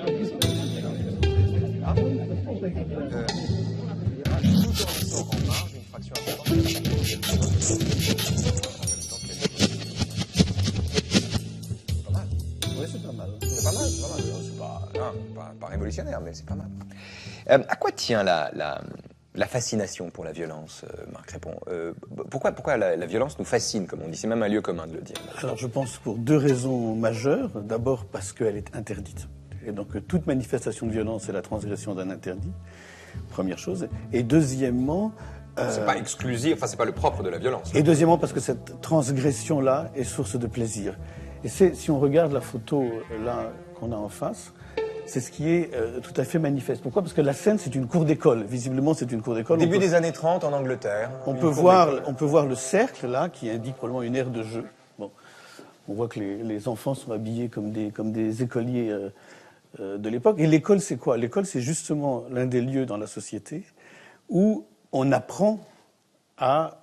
Tout en laissant en marge une fraction importante. C'est pas mal. Oui, c'est pas mal. C'est pas mal, c'est pas mal. C'est pas révolutionnaire, mais c'est pas mal. À quoi tient la fascination pour la violence, Marc Répond? Pourquoi la violence nous fascine, comme on dit? C'est même un lieu commun de le dire. Alors je pense pour deux raisons majeures. D'abord parce qu'elle est interdite. Et donc toute manifestation de violence est la transgression d'un interdit, première chose. Et deuxièmement... C'est pas exclusif, enfin c'est pas le propre de la violence. Et deuxièmement parce que cette transgression-là est source de plaisir. Et si on regarde la photo là qu'on a en face, c'est ce qui est tout à fait manifeste. Pourquoi? Parce que la scène, c'est une cour d'école. Visiblement, c'est une cour d'école. Début des années 30 en Angleterre. On peut voir le cercle là, qui indique probablement une aire de jeu. Bon, on voit que les enfants sont habillés comme des écoliers de l'époque. Et l'école, c'est quoi? L'école, c'est justement l'un des lieux dans la société où on apprend à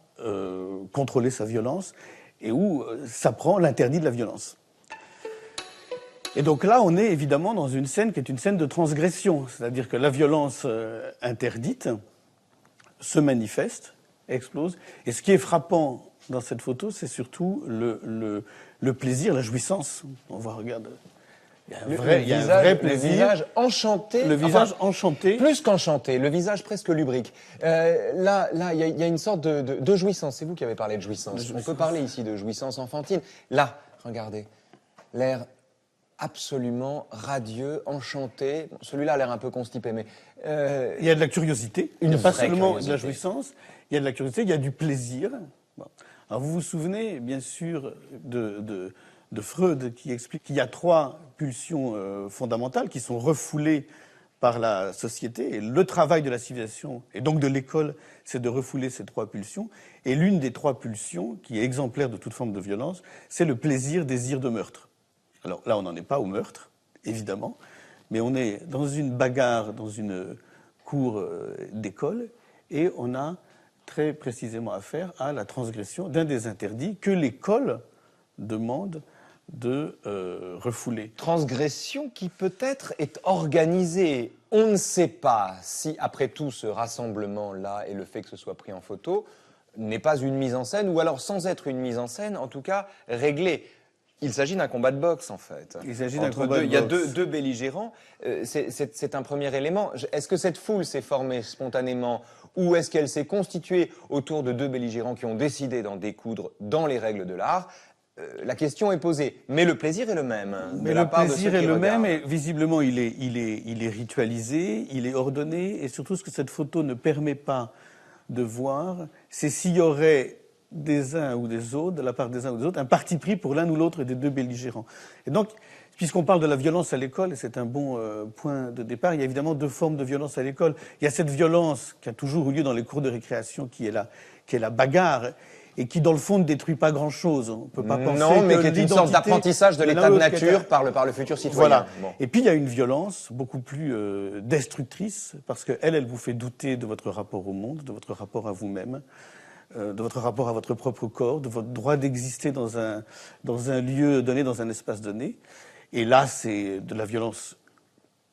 contrôler sa violence et où s'apprend l'interdit de la violence. Et donc là, on est évidemment dans une scène qui est une scène de transgression, c'est-à-dire que la violence interdite se manifeste, explose. Et ce qui est frappant dans cette photo, c'est surtout le plaisir, la jouissance. On voit, regarde, il y a un vrai plaisir. Le visage enchanté. Le visage enchanté. Plus qu'enchanté, le visage presque lubrique. Là, il y a une sorte de jouissance. C'est vous qui avez parlé de jouissance. On peut parler ici de jouissance enfantine. Là, regardez, l'air absolument radieux, enchanté. Bon, celui-là a l'air un peu constipé, mais... Il y a de la curiosité. Il n'y a pas seulement de la jouissance, il y a de la curiosité, il y a du plaisir. Bon. Alors vous vous souvenez, bien sûr, de Freud qui explique qu'il y a trois pulsions fondamentales qui sont refoulées par la société. Et le travail de la civilisation, et donc de l'école, c'est de refouler ces trois pulsions. Et l'une des trois pulsions, qui est exemplaire de toute forme de violence, c'est le plaisir-désir de meurtre. Alors là, on n'en est pas au meurtre, évidemment, mais on est dans une bagarre, dans une cour d'école, et on a très précisément affaire à la transgression d'un des interdits que l'école demande de refouler. Transgression qui peut-être est organisée. On ne sait pas si, après tout, ce rassemblement-là et le fait que ce soit pris en photo n'est pas une mise en scène, ou alors sans être une mise en scène, en tout cas réglée. Il s'agit d'un combat de boxe, en fait. Il s'agit d'un combat de boxe. Il y a deux belligérants. C'est un premier élément. Est-ce que cette foule s'est formée spontanément ou est-ce qu'elle s'est constituée autour de deux belligérants qui ont décidé d'en découdre dans les règles de l'art? La question est posée. Mais le plaisir est le même. Mais le plaisir est le même et visiblement il est ritualisé, il est ordonné et surtout ce que cette photo ne permet pas de voir, c'est s'il y aurait des uns ou des autres, de la part des uns ou des autres, un parti pris pour l'un ou l'autre des deux belligérants. Et donc, puisqu'on parle de la violence à l'école, et c'est un bon point de départ, il y a évidemment deux formes de violence à l'école. Il y a cette violence qui a toujours eu lieu dans les cours de récréation, qui est la bagarre, et qui, dans le fond, ne détruit pas grand-chose. On peut pas penser non, mais que qui est une sorte d'apprentissage de l'état de nature par le futur citoyen. Voilà. Bon. Et puis, il y a une violence beaucoup plus destructrice, parce qu'elle vous fait douter de votre rapport au monde, de votre rapport à vous-même, de votre rapport à votre propre corps, de votre droit d'exister dans un lieu donné, dans un espace donné. Et là, c'est de la violence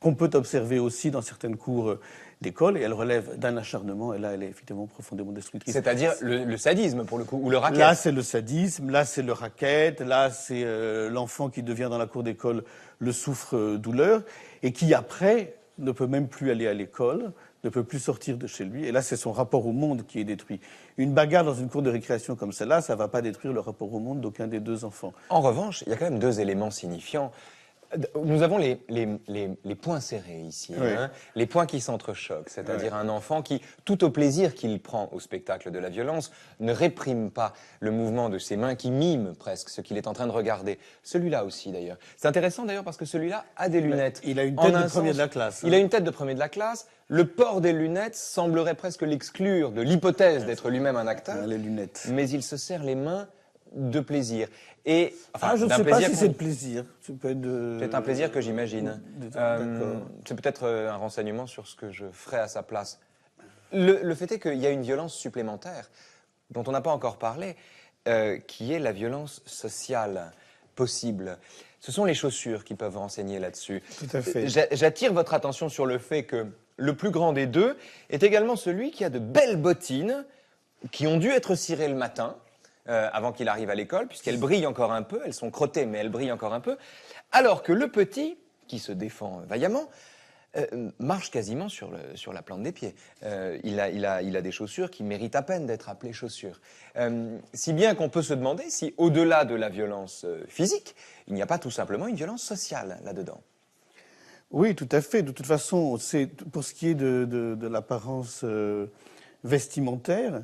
qu'on peut observer aussi dans certaines cours d'école, et elle relève d'un acharnement, et là, elle est effectivement profondément destructrice. C'est-à-dire le sadisme, pour le coup, ou le racket. Là, c'est le sadisme, là, c'est le racket, là, c'est l'enfant qui devient dans la cour d'école le souffre-douleur, et qui, après, ne peut même plus aller à l'école, ne peut plus sortir de chez lui. Et là, c'est son rapport au monde qui est détruit. Une bagarre dans une cour de récréation comme celle-là, ça ne va pas détruire le rapport au monde d'aucun des deux enfants. En revanche, il y a quand même deux éléments signifiants. Nous avons les points serrés ici, oui. Hein, les points qui s'entrechoquent, c'est-à-dire un enfant qui, tout au plaisir qu'il prend au spectacle de la violence, ne réprime pas le mouvement de ses mains qui mime presque ce qu'il est en train de regarder. Celui-là aussi d'ailleurs. C'est intéressant d'ailleurs parce que celui-là a des lunettes. Il a une tête de premier de la classe. Il a une tête de premier de la classe. Le port des lunettes semblerait presque l'exclure de l'hypothèse d'être lui-même un acteur. Les lunettes. Mais il se serre les mains de plaisir. Et, enfin, je ne sais pas si c'est de plaisir. C'est un plaisir que j'imagine. C'est peut-être un renseignement sur ce que je ferais à sa place. Le fait est qu'il y a une violence supplémentaire, dont on n'a pas encore parlé, qui est la violence sociale possible. ce sont les chaussures qui peuvent renseigner là-dessus. Tout à fait. J'attire votre attention sur le fait que le plus grand des deux est également celui qui a de belles bottines qui ont dû être cirées le matin, avant qu'il arrive à l'école, puisqu'elles brillent encore un peu, elles sont crottées, mais elles brillent encore un peu, alors que le petit, qui se défend vaillamment, marche quasiment sur la plante des pieds. Il a des chaussures qui méritent à peine d'être appelées chaussures. Si bien qu'on peut se demander si, au-delà de la violence physique, il n'y a pas tout simplement une violence sociale là-dedans. Oui, tout à fait. De toute façon, pour ce qui est de l'apparence vestimentaire,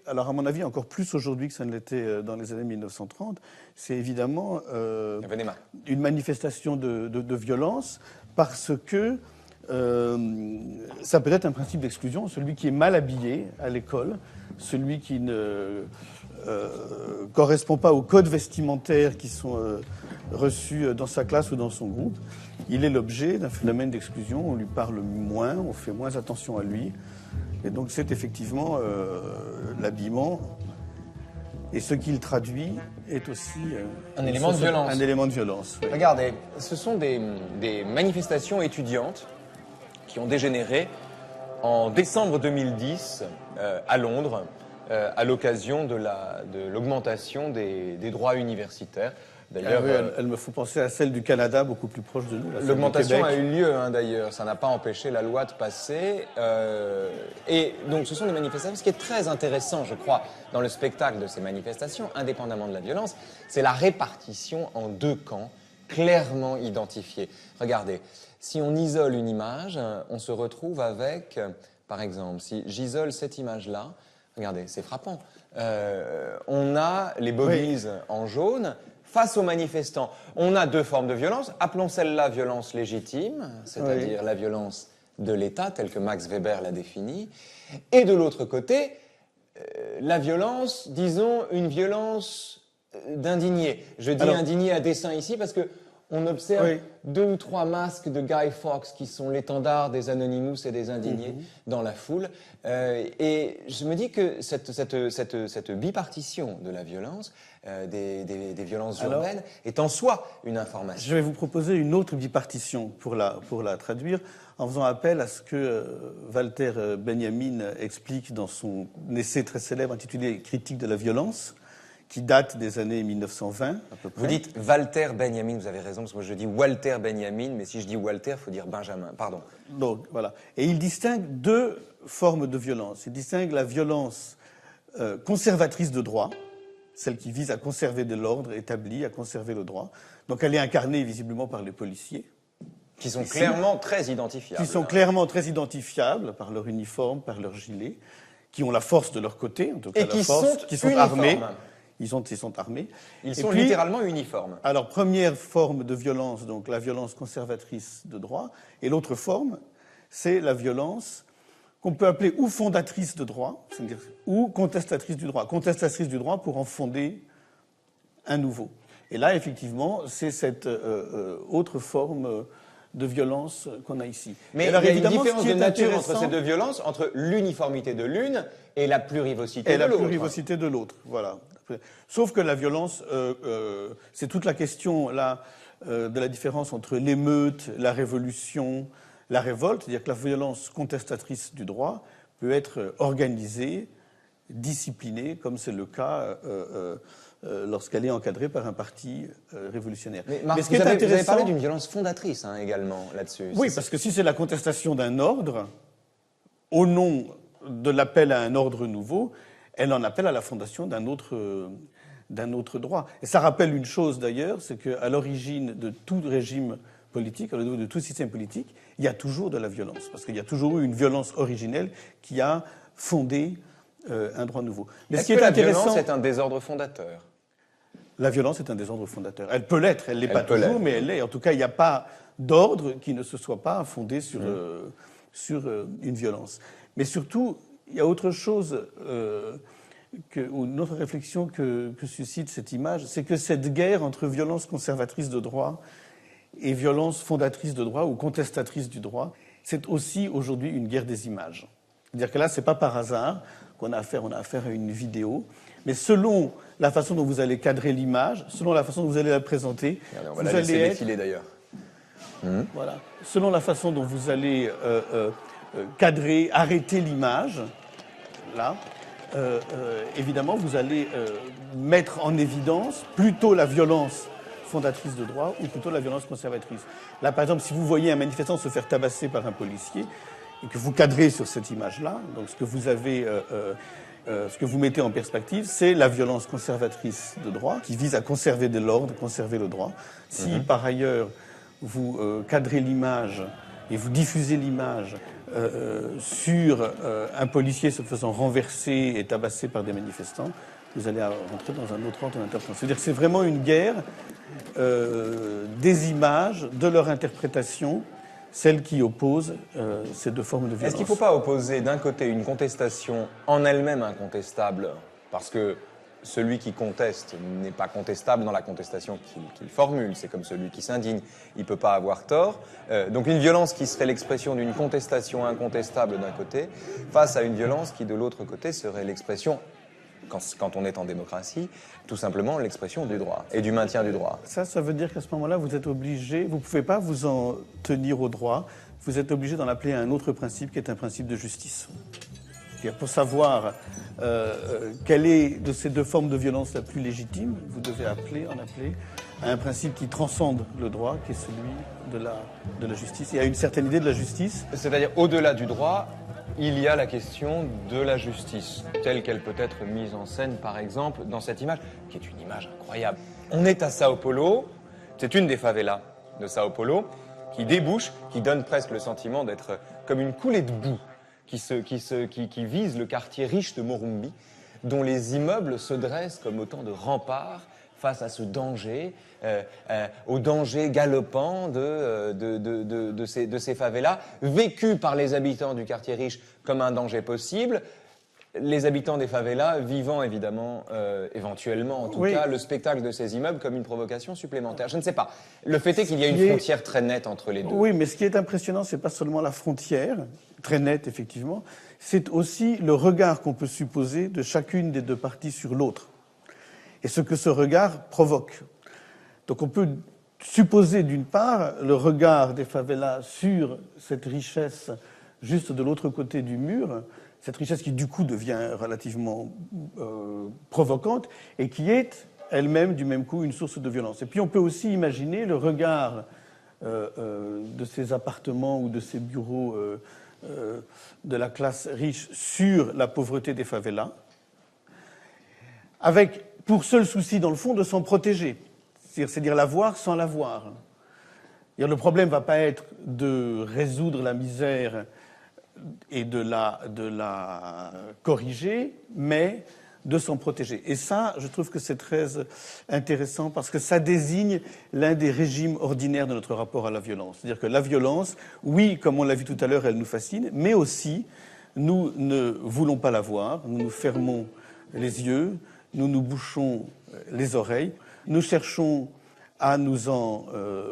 alors à mon avis encore plus aujourd'hui que ça ne l'était dans les années 1930, c'est évidemment une manifestation de violence parce que ça peut être un principe d'exclusion. Celui qui est mal habillé à l'école, celui qui ne correspond pas aux codes vestimentaires qui sont reçus dans sa classe ou dans son groupe, il est l'objet d'un phénomène d'exclusion. On lui parle moins, on fait moins attention à lui. Et donc c'est effectivement l'habillement. Et ce qu'il traduit est aussi un élément de violence. Un élément de violence. Oui. Regardez, ce sont des manifestations étudiantes qui ont dégénéré en décembre 2010 à Londres, à l'occasion de l'augmentation des droits universitaires. D'ailleurs, elle me faut penser à celle du Canada, beaucoup plus proche de nous. L'augmentation a eu lieu, d'ailleurs. Ça n'a pas empêché la loi de passer. Et donc, ce sont des manifestations. Ce qui est très intéressant, je crois, dans le spectacle de ces manifestations, indépendamment de la violence, c'est la répartition en deux camps clairement identifiés. Regardez, si on isole une image, on se retrouve avec, par exemple, si j'isole cette image-là, regardez, c'est frappant. On a les bogies en jaune. Face aux manifestants, on a deux formes de violence. Appelons celle-là violence légitime, c'est-à-dire la violence de l'État, telle que Max Weber l'a définie. Et de l'autre côté, la violence, disons, une violence d'indigné. Je dis indigné à dessein ici parce que on observe deux ou trois masques de Guy Fawkes qui sont l'étendard des Anonymous et des indignés dans la foule. Et je me dis que cette bipartition de la violence, des violences urbaines, est en soi une information. Je vais vous proposer une autre bipartition pour la traduire, en faisant appel à ce que Walter Benjamin explique dans son essai très célèbre intitulé « Critique de la violence », qui date des années 1920, à peu près. Vous dites Walter Benjamin, vous avez raison, parce que moi je dis Walter Benjamin, mais si je dis Walter, il faut dire Benjamin, pardon. Donc, voilà. Et il distingue deux formes de violence. Il distingue la violence conservatrice de droit, celle qui vise à conserver de l'ordre établi, à conserver le droit. Donc elle est incarnée visiblement par les policiers. Qui sont clairement très identifiables. Qui sont clairement très identifiables par leur uniforme, par leur gilet, qui ont la force de leur côté, en tout cas qui sont armés. Ils sont armés. Ils sont littéralement uniformes. Alors, première forme de violence, donc la violence conservatrice de droit. Et l'autre forme, c'est la violence qu'on peut appeler ou fondatrice de droit, c'est-à-dire ou contestatrice du droit. Contestatrice du droit pour en fonder un nouveau. Et là, effectivement, c'est cette autre forme de violence qu'on a ici. Mais alors, il y a une différence de nature entre ces deux violences, entre l'uniformité de l'une et la plurivocité de l'autre. Et la plurivocité de l'autre, voilà. Sauf que la violence, c'est toute la question là, de la différence entre l'émeute, la révolution, la révolte. C'est-à-dire que la violence contestatrice du droit peut être organisée, disciplinée, comme c'est le cas lorsqu'elle est encadrée par un parti révolutionnaire. Mais Marc, vous avez parlé d'une violence fondatrice également là-dessus. Oui, parce que si c'est la contestation d'un ordre, au nom de l'appel à un ordre nouveau, elle en appelle à la fondation d'un autre droit. Et ça rappelle une chose d'ailleurs, c'est qu'à l'origine de tout régime politique, de tout système politique, il y a toujours de la violence. Parce qu'il y a toujours eu une violence originelle qui a fondé un droit nouveau. Mais est-ce que la violence est un désordre fondateur ? La violence est un désordre fondateur. Elle peut l'être, elle ne l'est pas toujours, mais elle l'est. En tout cas, il n'y a pas d'ordre qui ne se soit pas fondé sur une violence. Mais surtout, il y a autre chose, ou une autre réflexion que suscite cette image, c'est que cette guerre entre violence conservatrice de droit et violence fondatrice de droit ou contestatrice du droit, c'est aussi aujourd'hui une guerre des images. C'est-à-dire que là, ce n'est pas par hasard qu'on a affaire à une vidéo, mais selon la façon dont vous allez cadrer l'image, selon la façon dont vous allez la présenter. Regardez, on va la laisser défiler d'ailleurs. Voilà. Selon la façon dont vous allez cadrer, arrêter l'image, là, évidemment, vous allez mettre en évidence plutôt la violence fondatrice de droit ou plutôt la violence conservatrice. Là, par exemple, si vous voyez un manifestant se faire tabasser par un policier et que vous cadrez sur cette image-là, donc ce que vous avez... ce que vous mettez en perspective, c'est la violence conservatrice de droit qui vise à conserver de l'ordre, conserver le droit. Si, par ailleurs, vous cadrez l'image et vous diffusez l'image sur un policier se faisant renverser et tabasser par des manifestants, vous allez rentrer dans un autre ordre d'interprétation. C'est-à-dire que c'est vraiment une guerre des images, de leur interprétation, celle qui oppose ces deux formes de violence. Est-ce qu'il ne faut pas opposer d'un côté une contestation en elle-même incontestable, parce que celui qui conteste n'est pas contestable dans la contestation qu'il formule, c'est comme celui qui s'indigne, il ne peut pas avoir tort. Donc une violence qui serait l'expression d'une contestation incontestable d'un côté, face à une violence qui de l'autre côté serait l'expression, quand on est en démocratie, tout simplement l'expression du droit et du maintien du droit. Ça veut dire qu'à ce moment-là, vous êtes obligé, vous ne pouvez pas vous en tenir au droit, vous êtes obligé d'en appeler à un autre principe qui est un principe de justice. Pour savoir quelle est de ces deux formes de violence la plus légitime, vous devez en appeler à un principe qui transcende le droit, qui est celui de la justice. Il y a une certaine idée de la justice. C'est-à-dire, au-delà du droit, il y a la question de la justice, telle qu'elle peut être mise en scène, par exemple, dans cette image, qui est une image incroyable. On est à Sao Paulo, c'est une des favelas de Sao Paulo, qui débouche, qui donne presque le sentiment d'être comme une coulée de boue, qui vise le quartier riche de Morumbi, dont les immeubles se dressent comme autant de remparts face à ce danger, au danger galopant de ces favelas, vécu par les habitants du quartier riche comme un danger possible, les habitants des favelas vivant évidemment, éventuellement en tout cas, le spectacle de ces immeubles comme une provocation supplémentaire. Je ne sais pas. Le fait est qu'il y a une frontière très nette entre les deux. Oui, mais ce qui est impressionnant, c'est pas seulement la frontière, très nette effectivement, c'est aussi le regard qu'on peut supposer de chacune des deux parties sur l'autre. Et ce que ce regard provoque. Donc on peut supposer d'une part le regard des favelas sur cette richesse juste de l'autre côté du mur, cette richesse qui du coup devient relativement provocante et qui est elle-même du même coup une source de violence. Et puis on peut aussi imaginer le regard de ces appartements ou de ces bureaux de la classe riche sur la pauvreté des favelas, avec pour seul souci, dans le fond, de s'en protéger. C'est-à-dire la voir sans la voir. Le problème ne va pas être de résoudre la misère et de la corriger, mais de s'en protéger. Et ça, je trouve que c'est très intéressant parce que ça désigne l'un des régimes ordinaires de notre rapport à la violence. C'est-à-dire que la violence, oui, comme on l'a vu tout à l'heure, elle nous fascine, mais aussi, nous ne voulons pas la voir, nous nous fermons les yeux, nous nous bouchons les oreilles, nous cherchons à nous en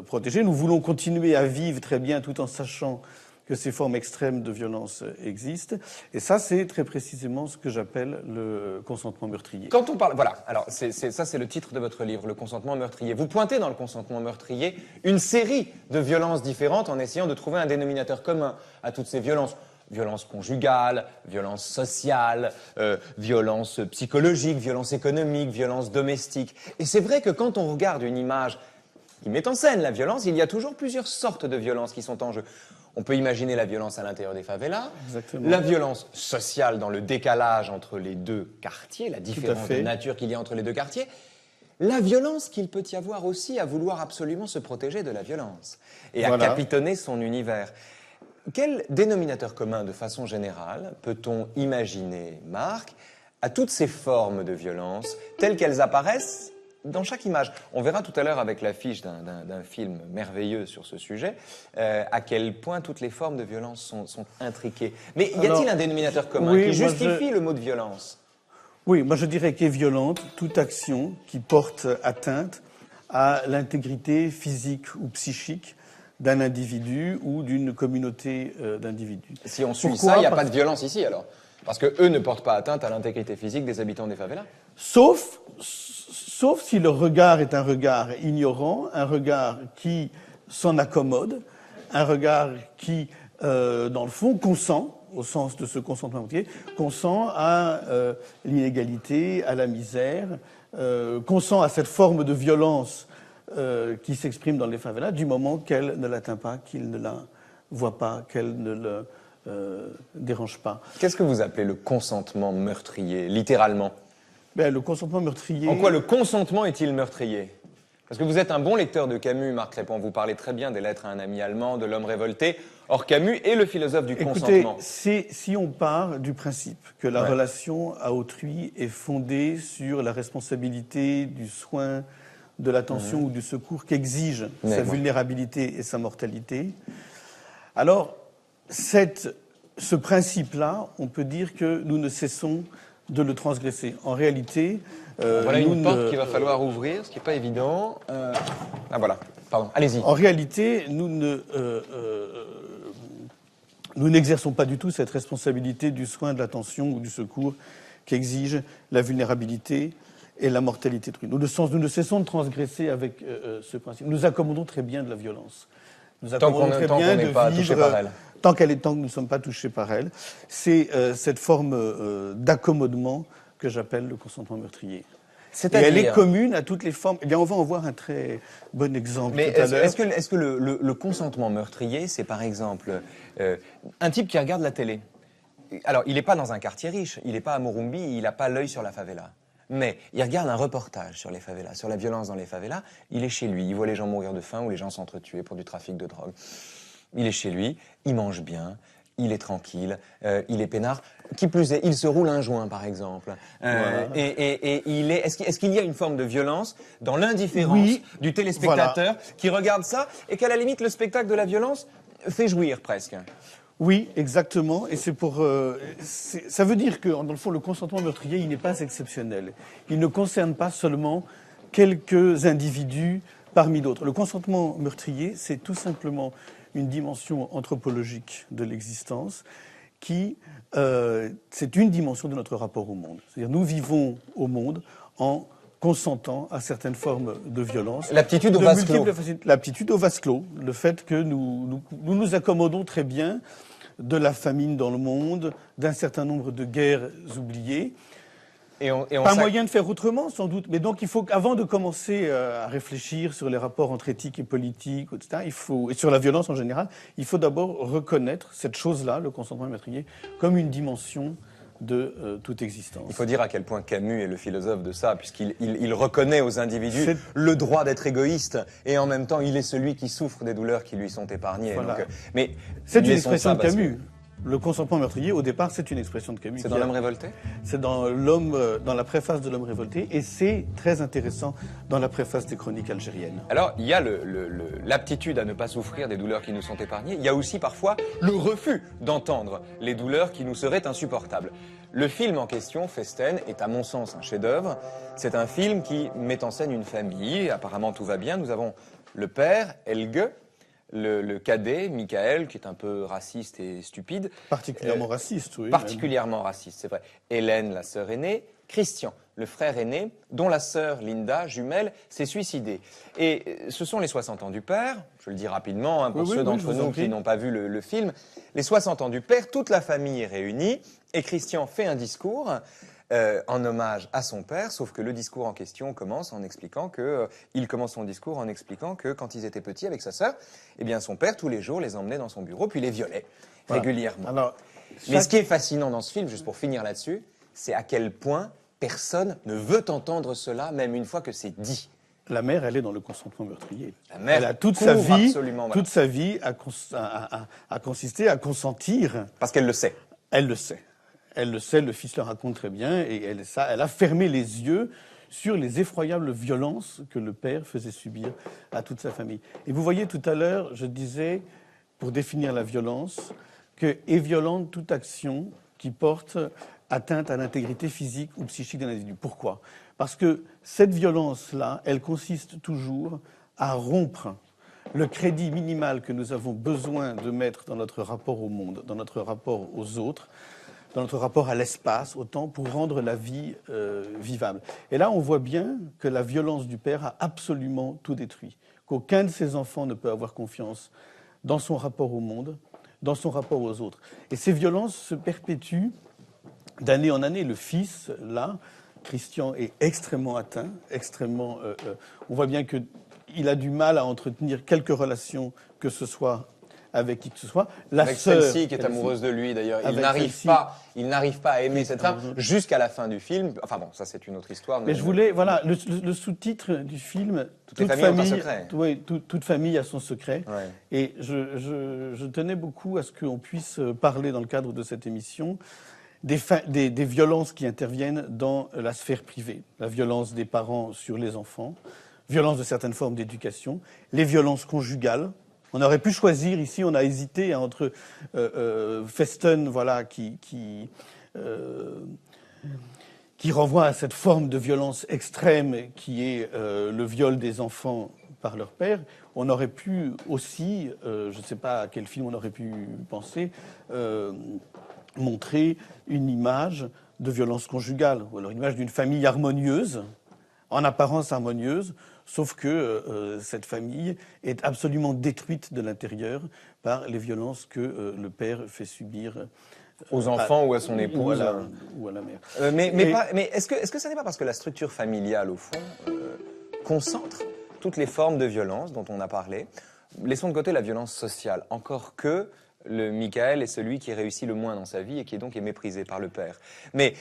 protéger, nous voulons continuer à vivre très bien tout en sachant que ces formes extrêmes de violence existent. Et ça, c'est très précisément ce que j'appelle le consentement meurtrier. Quand on parle... Voilà, alors ça, c'est le titre de votre livre, le consentement meurtrier. Vous pointez dans le consentement meurtrier une série de violences différentes en essayant de trouver un dénominateur commun à toutes ces violences. Violence conjugale, violence sociale, violence psychologique, violence économique, violence domestique. Et c'est vrai que quand on regarde une image qui met en scène la violence, il y a toujours plusieurs sortes de violences qui sont en jeu. On peut imaginer la violence à l'intérieur des favelas, exactement, la violence sociale dans le décalage entre les deux quartiers, la différence de nature qu'il y a entre les deux quartiers, la violence qu'il peut y avoir aussi à vouloir absolument se protéger de la violence et à capitonner son univers. Quel dénominateur commun, de façon générale, peut-on imaginer, Marc, à toutes ces formes de violence, telles qu'elles apparaissent dans chaque image? On verra tout à l'heure avec l'affiche d'un film merveilleux sur ce sujet, à quel point toutes les formes de violence sont intriquées. Mais y a-t-il un dénominateur commun qui justifie le mot de violence? Oui, moi je dirais qu'est violente toute action qui porte atteinte à l'intégrité physique ou psychique d'un individu ou d'une communauté d'individus. Si on suit ça, il n'y a pas de violence ici alors? Parce qu'eux ne portent pas atteinte à l'intégrité physique des habitants des favelas? Sauf si le regard est un regard ignorant, un regard qui s'en accommode, un regard qui, dans le fond, consent, au sens de ce consentement entier, consent à l'inégalité, à la misère, consent à cette forme de violence qui s'exprime dans les favelas, du moment qu'elle ne l'atteint pas, qu'il ne la voit pas, qu'elle ne le dérange pas. Qu'est-ce que vous appelez le consentement meurtrier, littéralement? Le consentement meurtrier... En quoi le consentement est-il meurtrier? Parce que vous êtes un bon lecteur de Camus, Marc Crépon. Vous parlez très bien des Lettres à un ami allemand, de L'homme révolté. Or, Camus est le philosophe du consentement. Si on part du principe que la relation à autrui est fondée sur la responsabilité du soin, de l'attention ou du secours qu'exige sa vulnérabilité et sa mortalité, alors ce principe-là, on peut dire que nous ne cessons de le transgresser. En réalité... voilà une porte qu'il va falloir ouvrir, ce qui n'est pas évident. Ah voilà, pardon, allez-y. En réalité, nous n'exerçons pas du tout cette responsabilité du soin, de l'attention ou du secours qu'exige la vulnérabilité et la mortalité de nous ne cessons de transgresser avec ce principe. Nous accommodons très bien de la violence. Tant qu'on n'est pas touché par elle. Tant que nous ne sommes pas touchés par elle. C'est cette forme d'accommodement que j'appelle le consentement meurtrier. Et elle est commune à toutes les formes. Eh bien, on va en voir un très bon exemple tout à l'heure. Est-ce que le consentement meurtrier, c'est par exemple un type qui regarde la télé? Alors, il n'est pas dans un quartier riche, il n'est pas à Morumbi, il n'a pas l'œil sur la favela. Mais il regarde un reportage sur les favelas, sur la violence dans les favelas. Il est chez lui, il voit les gens mourir de faim ou les gens s'entretuer pour du trafic de drogue. Il est chez lui, il mange bien, il est tranquille, il est peinard. Qui plus est, il se roule un joint, par exemple. Et est-ce qu'il y a une forme de violence dans l'indifférence du téléspectateur qui regarde ça et qu'à la limite, le spectacle de la violence fait jouir presque? Oui, exactement. Et c'est pour. Ça veut dire que, dans le fond, le consentement meurtrier, il n'est pas exceptionnel. Il ne concerne pas seulement quelques individus parmi d'autres. Le consentement meurtrier, c'est tout simplement une dimension anthropologique de l'existence qui, c'est une dimension de notre rapport au monde. C'est-à-dire, nous vivons au monde en consentant à certaines formes de violence. L'aptitude au vase clos. L'aptitude au vase clos. Le fait que nous accommodons très bien de la famine dans le monde, d'un certain nombre de guerres oubliées. Pas moyen de faire autrement, sans doute. Mais donc, il faut qu'avant de commencer à réfléchir sur les rapports entre éthique et politique, etc., et sur la violence en général, il faut d'abord reconnaître cette chose-là, le consentement meurtrier, comme une dimension de toute existence. Il faut dire à quel point Camus est le philosophe de ça, puisqu'il reconnaît aux individus le droit d'être égoïste, et en même temps, il est celui qui souffre des douleurs qui lui sont épargnées. Voilà. Donc, mais c'est une expression de Camus. Le consentement meurtrier, au départ, c'est une expression de Camus. C'est dans L'homme révolté? C'est dans la préface de L'homme révolté, et c'est très intéressant dans la préface des Chroniques algériennes. Alors, il y a l'aptitude à ne pas souffrir des douleurs qui nous sont épargnées. Il y a aussi parfois le refus d'entendre les douleurs qui nous seraient insupportables. Le film en question, Festen, est à mon sens un chef-d'œuvre. C'est un film qui met en scène une famille. Apparemment, tout va bien. Nous avons le père, Helge, le cadet, Michael, qui est un peu raciste et stupide. Particulièrement raciste, oui. Particulièrement raciste, c'est vrai. Hélène, la sœur aînée. Christian, le frère aîné, dont la sœur Linda, jumelle, s'est suicidée. Et ce sont les 60 ans du père, je le dis rapidement, pour ceux d'entre nous qui n'ont pas vu le film. Les 60 ans du père, toute la famille est réunie, et Christian fait un discours en hommage à son père, sauf que le discours en question commence en expliquant que il commence son discours en expliquant que quand ils étaient petits avec sa sœur, eh bien son père tous les jours les emmenait dans son bureau puis les violait régulièrement. Alors, mais ce qui est fascinant dans ce film, juste pour finir là-dessus, c'est à quel point personne ne veut entendre cela, même une fois que c'est dit. La mère, elle est dans le consentement meurtrier. La mère, elle a toute sa vie a consisté à consentir. Parce qu'elle le sait. Elle le sait. Elle le sait, le fils le raconte très bien, et elle a fermé les yeux sur les effroyables violences que le père faisait subir à toute sa famille. Et vous voyez, tout à l'heure, je disais, pour définir la violence, que est violente toute action qui porte atteinte à l'intégrité physique ou psychique d'un individu. Pourquoi ? Parce que cette violence-là, elle consiste toujours à rompre le crédit minimal que nous avons besoin de mettre dans notre rapport au monde, dans notre rapport aux autres, dans notre rapport à l'espace, au temps, pour rendre la vie vivable. Et là, on voit bien que la violence du père a absolument tout détruit, qu'aucun de ses enfants ne peut avoir confiance dans son rapport au monde, dans son rapport aux autres. Et ces violences se perpétuent d'année en année. Le fils, là, Christian, est extrêmement atteint, extrêmement. On voit bien qu'il a du mal à entretenir quelque relation que ce soit avec qui que ce soit. Avec celle-ci qui est amoureuse de lui, d'ailleurs. Il n'arrive pas à aimer cette femme jusqu'à la fin du film. Enfin bon, ça c'est une autre histoire. Mais je voulais, voilà, le sous-titre du film. Toute famille a son secret. Oui, toute famille a son secret. Ouais. Et je tenais beaucoup à ce qu'on puisse parler dans le cadre de cette émission des violences qui interviennent dans la sphère privée. La violence des parents sur les enfants, violence de certaines formes d'éducation, les violences conjugales. On aurait pu choisir ici, on a hésité entre Festen, voilà, qui renvoie à cette forme de violence extrême qui est le viol des enfants par leur père. On aurait pu aussi, je ne sais pas à quel film on aurait pu penser, montrer une image de violence conjugale, ou alors une image d'une famille harmonieuse, en apparence harmonieuse, sauf que cette famille est absolument détruite de l'intérieur par les violences que le père fait subir aux enfants ou à son épouse ou à la mère. Mais est-ce que ça n'est pas parce que la structure familiale, au fond, concentre toutes les formes de violence dont on a parlé? Laissons de côté la violence sociale, encore que le Michael est celui qui réussit le moins dans sa vie et qui est méprisé par le père. Mais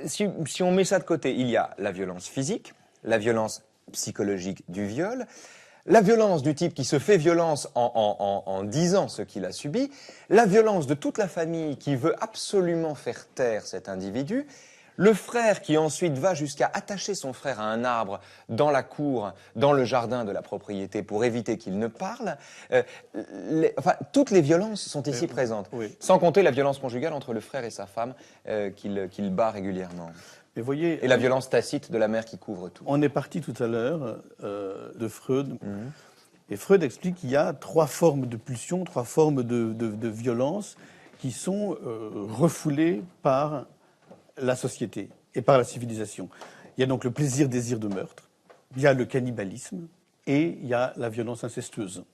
si on met ça de côté, il y a la violence physique, la violence psychologique du viol, la violence du type qui se fait violence en disant ce qu'il a subi, la violence de toute la famille qui veut absolument faire taire cet individu, le frère qui ensuite va jusqu'à attacher son frère à un arbre dans la cour, dans le jardin de la propriété pour éviter qu'il ne parle. Toutes les violences sont ici présentes, oui. Sans compter la violence conjugale entre le frère et sa femme qu'il bat régulièrement. Mais voyez, et la violence tacite de la mère qui couvre tout. On est parti tout à l'heure de Freud. Et Freud explique qu'il y a 3 formes de pulsion, 3 formes de violence qui sont refoulées par la société et par la civilisation. Il y a donc le plaisir-désir de meurtre, il y a le cannibalisme et il y a la violence incestueuse.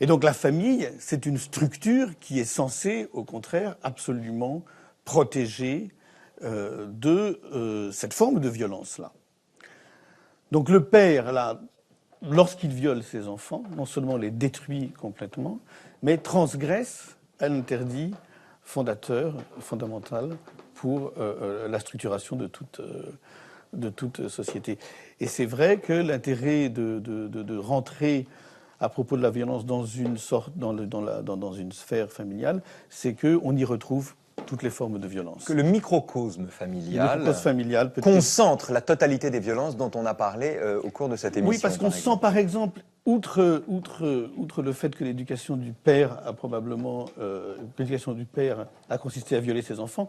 Et donc la famille, c'est une structure qui est censée, au contraire, absolument protéger de cette forme de violence-là. Donc le père, là, lorsqu'il viole ses enfants, non seulement les détruit complètement, mais transgresse un interdit fondamental pour la structuration de toute société. Et c'est vrai que l'intérêt de rentrer à propos de la violence dans une sphère familiale, c'est qu'on y retrouve toutes les formes de violence. Que le microcosme familial, peut concentre la totalité des violences dont on a parlé au cours de cette émission. Oui, parce qu'on sent par exemple, outre le fait que l'éducation du père a consisté à violer ses enfants,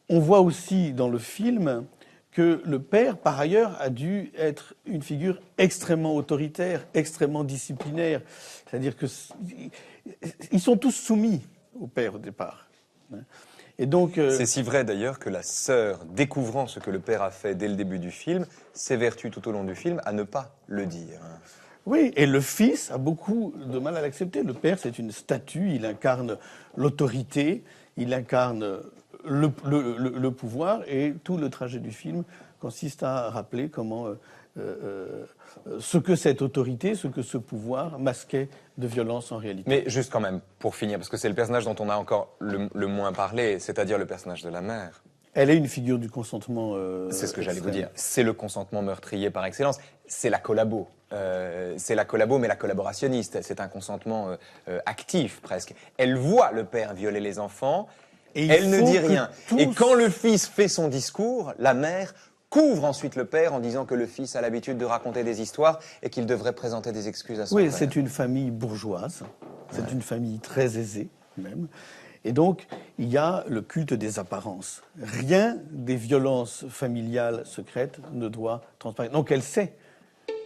on voit aussi dans le film que le père, par ailleurs, a dû être une figure extrêmement autoritaire, extrêmement disciplinaire. C'est-à-dire qu'ils sont tous soumis au père au départ. Et donc, c'est si vrai d'ailleurs que la sœur, découvrant ce que le père a fait dès le début du film, s'évertue tout au long du film à ne pas le dire. Oui, et le fils a beaucoup de mal à l'accepter. Le père, c'est une statue, il incarne l'autorité, il incarne le pouvoir, et tout le trajet du film consiste à rappeler comment ce que cette autorité, ce que ce pouvoir masquait de violence en réalité. Mais juste quand même, pour finir, parce que c'est le personnage dont on a encore le moins parlé, c'est-à-dire le personnage de la mère. Elle est une figure du consentement. C'est ce que j'allais vous dire. C'est le consentement meurtrier par excellence. C'est la collabo. C'est la collabo, mais la collaborationniste. C'est un consentement actif presque. Elle voit le père violer les enfants. Et elle ne dit rien. Et quand le fils fait son discours, la mère couvre ensuite le père en disant que le fils a l'habitude de raconter des histoires et qu'il devrait présenter des excuses à son père. Oui, c'est une famille bourgeoise. C'est une famille très aisée, même. Et donc, il y a le culte des apparences. Rien des violences familiales secrètes ne doit transparaître. Donc, elle sait,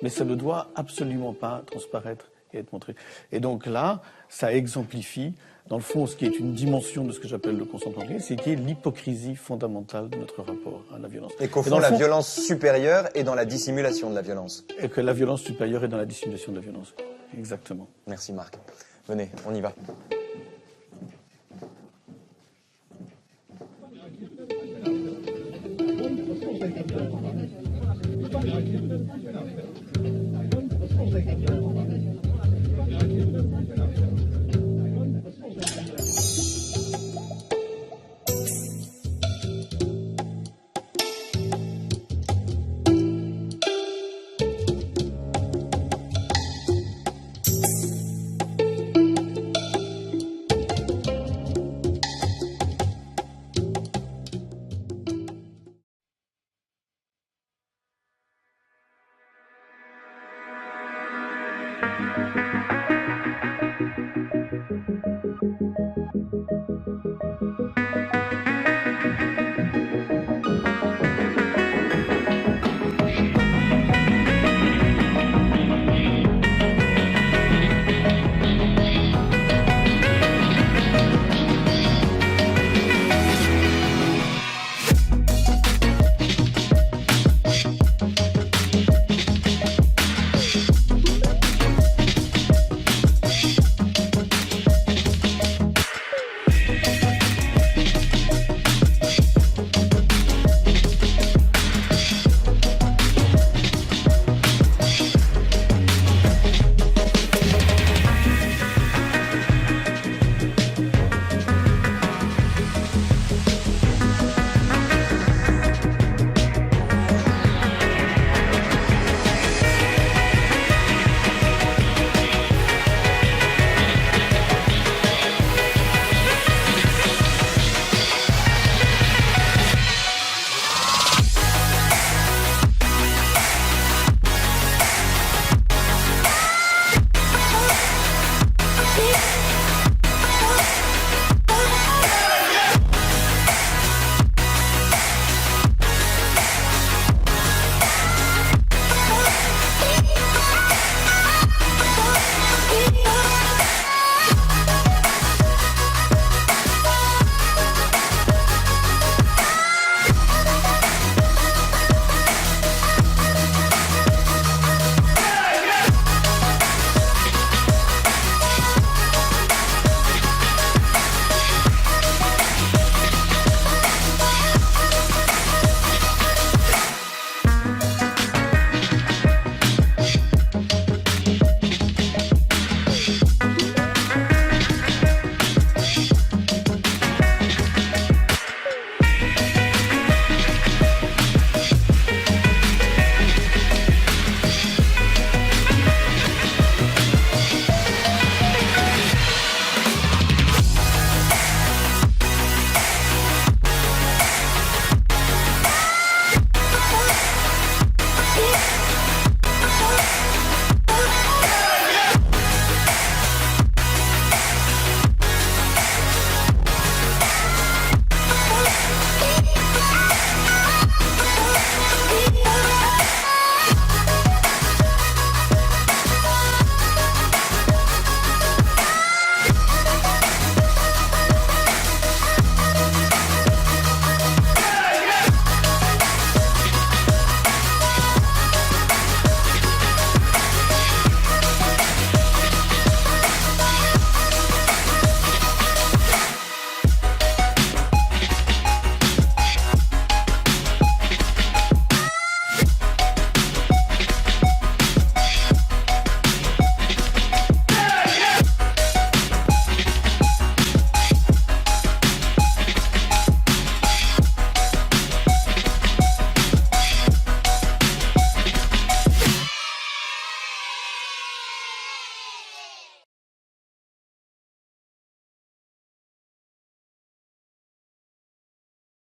mais ça ne doit absolument pas transparaître et être montré. Et donc là, ça exemplifie dans le fond, ce qui est une dimension de ce que j'appelle le consentement, c'est qui est l'hypocrisie fondamentale de notre rapport à la violence. Et qu'au fond, la violence supérieure est dans la dissimulation de la violence. Et que la violence supérieure est dans la dissimulation de la violence. Exactement. Merci Marc. Venez, on y va.